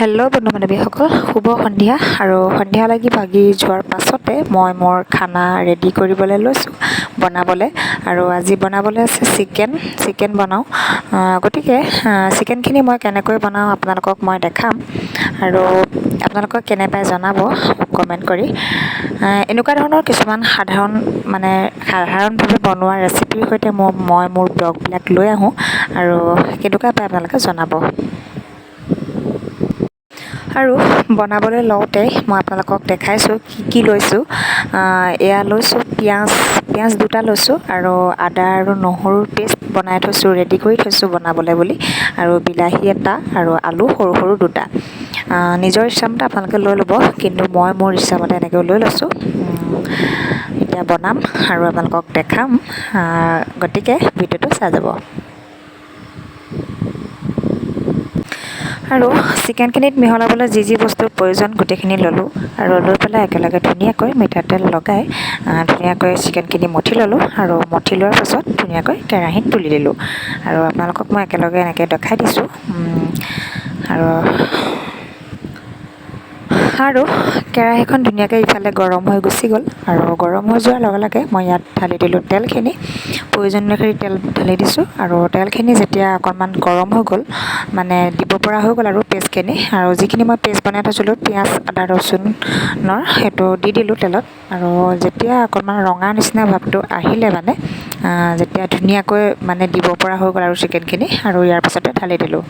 Hello' বন্ধু বান্ধৱীসকল, শুভ সন্ধিয়া। আৰু সন্ধিয়া লাগি ভাগি যোৱাৰ পাছতে মই মোৰ খানা ৰেডি কৰিবলৈ লৈছোঁ বনাবলৈ। আৰু আজি বনাবলৈ আছে চিকেন বনাওঁ। গতিকে চিকেনখিনি মই কেনেকৈ বনাওঁ আপোনালোকক মই দেখাম, আৰু আপোনালোকক কেনে পায় জনাব কমেণ্ট কৰি। এনেকুৱা ধৰণৰ কিছুমান সাধাৰণভাৱে বনোৱা ৰেচিপিৰ সৈতে মই মোৰ ব্লগবিলাক লৈ আহোঁ, আৰু কেনেকুৱা পায় আপোনালোকে জনাব। আৰু বনাবলৈ লওঁতে মই আপোনালোকক দেখাইছোঁ কি লৈছোঁ। এয়া লৈছোঁ পিঁয়াজ দুটা লৈছোঁ, আৰু আদা আৰু নহৰুৰ পেষ্ট বনাই থৈছোঁ, ৰেডি কৰি থৈছোঁ বনাবলৈ বুলি। আৰু বিলাহী এটা আৰু আলু সৰু সৰু দুটা। নিজৰ ইচ্ছামতে আপোনালোকে লৈ ল'ব, কিন্তু মই মোৰ ইচ্ছামতে এনেকৈ লৈ লৈছোঁ। এতিয়া বনাম আৰু আপোনালোকক দেখাম, গতিকে ভিডিঅ'টো চাই যাব। আৰু চিকেনখিনিত মিহলাবলৈ যি বস্তুৰ প্ৰয়োজন গোটেইখিনি ল'লোঁ, আৰু লৈ পেলাই একেলগে ধুনীয়াকৈ মিঠাতেল লগাই ধুনীয়াকৈ চিকেনখিনি মঠি ল'লোঁ। আৰু মঠি লোৱাৰ পাছত ধুনীয়াকৈ কেৰাহীত তুলি দিলোঁ। আৰু আপোনালোকক মই একেলগে এনেকৈ দেখাই দিছোঁ। আৰু কেৰাহীখন ধুনীয়াকৈ ইফালে গৰম হৈ গুচি গ'ল, আৰু গৰম হৈ যোৱাৰ লগে লগে মই ইয়াত ঢালি দিলোঁ তেলখিনি। প্ৰয়োজন অনুসৰি তেল ঢালি দিছোঁ, আৰু তেলখিনি যেতিয়া অকণমান গৰম হৈ গ'ল, মানে দিব পৰা হৈ গ'ল আৰু পেষ্টখিনি, আৰু যিখিনি মই পেষ্ট বনাই থৈছিলোঁ পিঁয়াজ আদা ৰচুনৰ, সেইটো দি দিলোঁ তেলত। আৰু যেতিয়া অকণমান ৰঙা নিচিনা ভাৱটো আহিলে, যেতিয়া ধুনীয়াকৈ দিব পৰা হৈ গ'ল আৰু চিকেনখিনি, আৰু ইয়াৰ পাছতে ঢালি দিলোঁ।